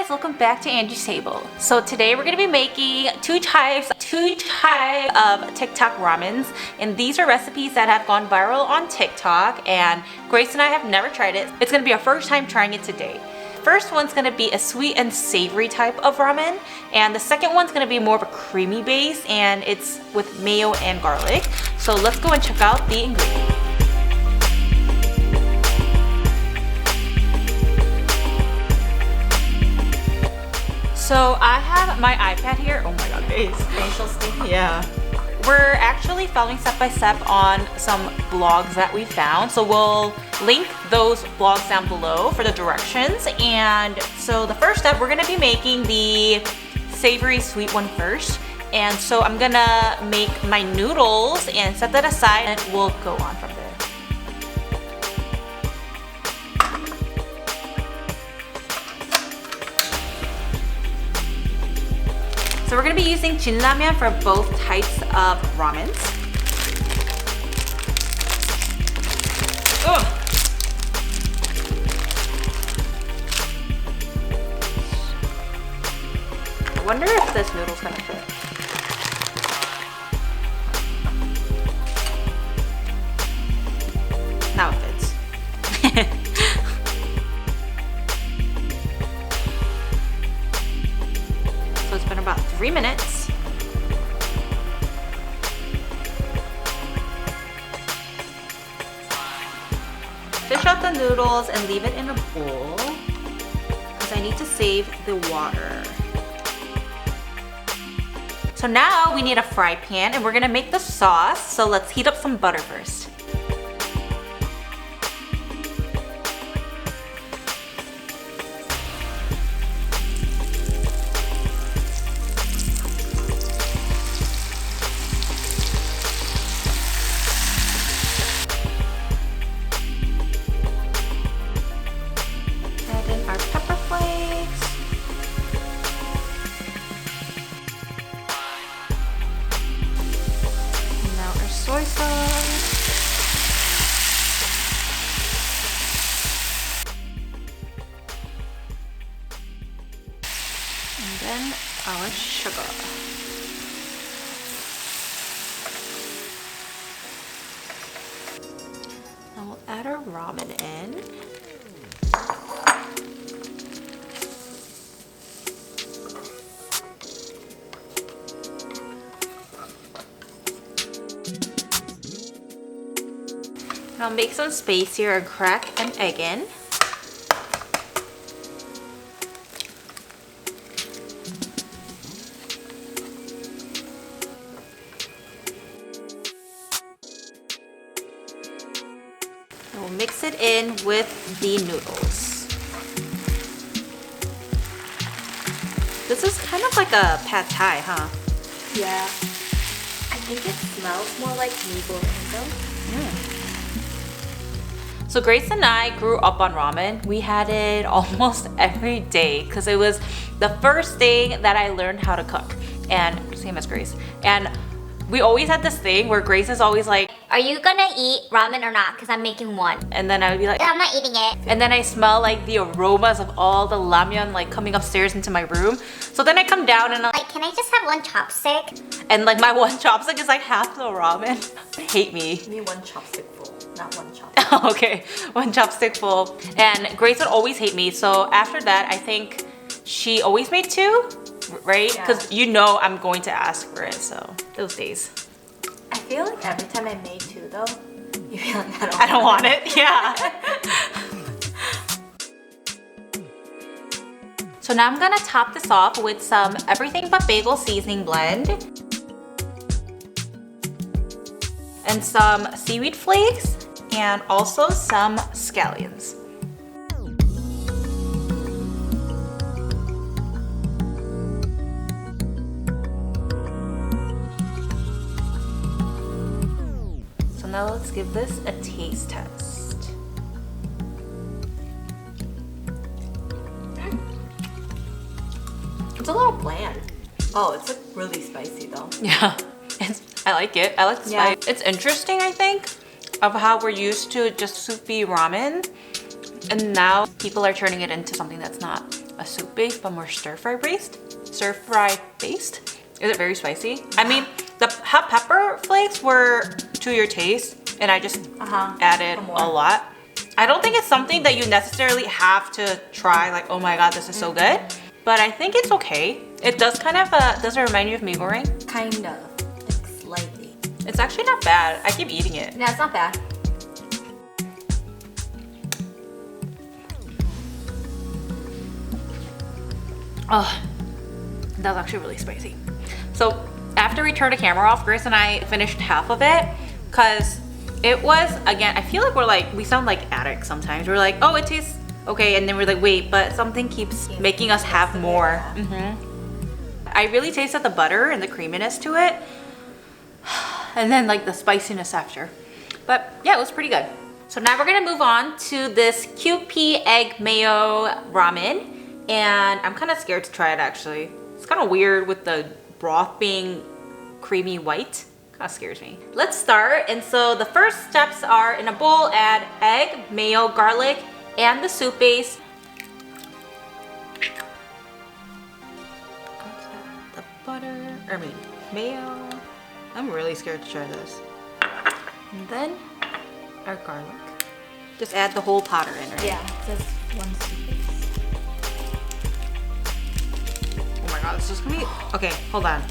guys, welcome back to Angie's Table. So today we're gonna be making two types of TikTok ramens, and these are recipes that have gone viral on TikTok, and Grace and I have never tried it. It's gonna be our first time trying it today. First one's gonna be a sweet and savory type of ramen, and the second one's gonna be more of a creamy base, and it's with mayo and garlic. So let's go and check out the ingredients. So I have my iPad here. Oh my god, facial skin. Yeah. We're actually following step by step on some blogs that we found. So we'll link those blogs down below for the directions. And so the first step, we're gonna be making the savory sweet one first. And so I'm gonna make my noodles and set that aside, and we'll go on from there. So we're gonna be using jinramen for both types of ramens. Ugh. I wonder if this noodle's gonna fit. Now it fits. So it's been about 3 minutes. Fish out the noodles and leave it in a bowl because I need to save the water. So now we need a fry pan and we're gonna make the sauce. So let's heat up some butter first. Our pepper flakes. And now our soy sauce. And then our sugar. Now we'll add our ramen in. And I'll make some space here and crack an egg in. And we'll mix it in with the noodles. This is kind of like a pad thai, huh? Yeah. I think it smells more like noodle. So Grace and I grew up on ramen. We had it almost every day because it was the first thing that I learned how to cook. And same as Grace. And we always had this thing where Grace is always like, "Are you gonna eat ramen or not? Because I'm making one." and then I would be like, I'm not eating it. and then I smell like the aromas of all the ramyeon like coming upstairs into my room. So then I come down and I'm Like, can I just have one chopstick? and like my one chopstick is like half the ramen. Hate me. Give me one chopstick full, not one chopstick. Okay, one chopstick full. And Grace would always hate me. So after that, I think she always made two, right? Because you know I'm going to ask for it. So those days. I feel like every time I made two though, you feel like I don't want it. Yeah. So now I'm gonna top this off with some everything but bagel seasoning blend and some seaweed flakes and also some scallions. So now let's give this a taste test. It's a little bland. Oh, it's like really spicy though. Yeah, I like it. I like the spice. It's interesting, I think, of how we're used to just soupy ramen, and now people are turning it into something that's not a soup base, but more stir-fry based. Stir-fry based. Is it very spicy? I mean, the hot pepper flakes were to your taste, and I just added a lot. I don't think it's something that you necessarily have to try, like, oh my god, this is so good. But I think it's okay. It does kind of, does it remind you of mee goreng? Kind of, like slightly. It's actually not bad. I keep eating it. Yeah, it's not bad. Oh, that was actually really spicy. So after we turned the camera off, Grace and I finished half of it because it was, again, I feel like we sound like addicts sometimes. We're like, oh, it tastes okay. And then we're like, wait, but something keeps making us have more. I really tasted the butter and the creaminess to it. And then like the spiciness after. But yeah, it was pretty good. So now we're gonna move on to this Kewpie Egg Mayo Ramen. And I'm kind of scared to try it actually. It's kind of weird with the broth being creamy white. Kind of scares me. Let's start. And so the first steps are, in a bowl, add egg, mayo, garlic, and the soup base. The butter, mayo. I'm really scared to try this. And then our garlic. Just add the whole powder in, right? Yeah, just one soup base. Oh my god, this is gonna be... Okay, hold on.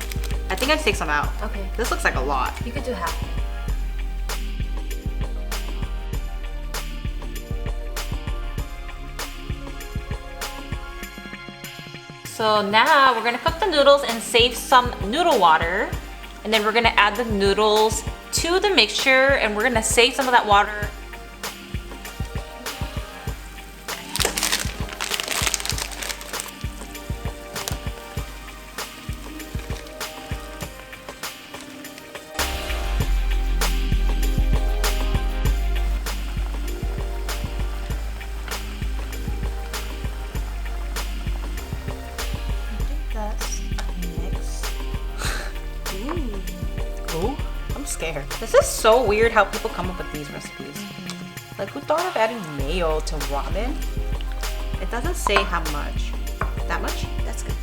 I think I'd take some out. Okay. This looks like a lot. You could do half. So now we're gonna cook the noodles and save some noodle water. And then we're gonna add the noodles to the mixture and we're gonna save some of that water. Scared. This is so weird how people come up with these recipes. Like, who thought of adding mayo to ramen? It doesn't say how much. That much? That's good.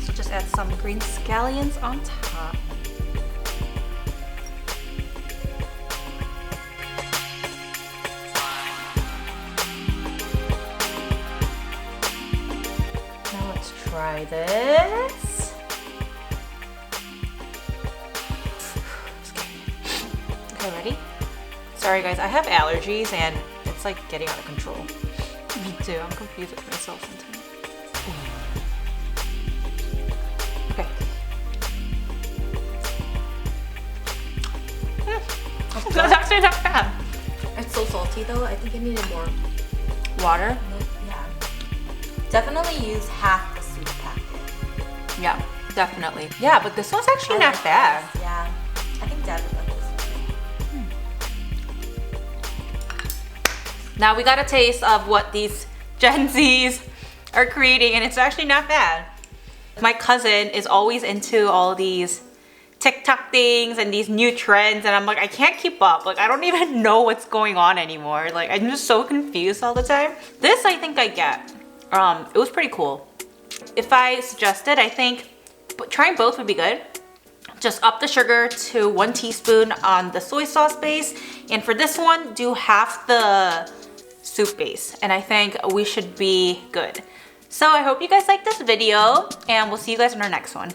So just add some green scallions on top. Try this. Okay, ready? Sorry guys, I have allergies and it's like getting out of control. Me too, I'm confused with myself sometimes. Okay. That's actually not bad. It's so salty though, I think it needed more water. Yeah. Definitely use half the soup packet. Yeah, definitely. Yeah, but this one's actually not bad. This. Yeah, I think Dad would like this. Now we got a taste of what these Gen Zs are creating and it's actually not bad. My cousin is always into all these TikTok things and these new trends and I'm like, I can't keep up. Like, I don't even know what's going on anymore. Like, I'm just so confused all the time. This I think I get. It was pretty cool. If I suggested, I think trying both would be good. Just up the sugar to 1 teaspoon on the soy sauce base. And for this one, do half the soup base. And I think we should be good. So I hope you guys liked this video and we'll see you guys in our next one.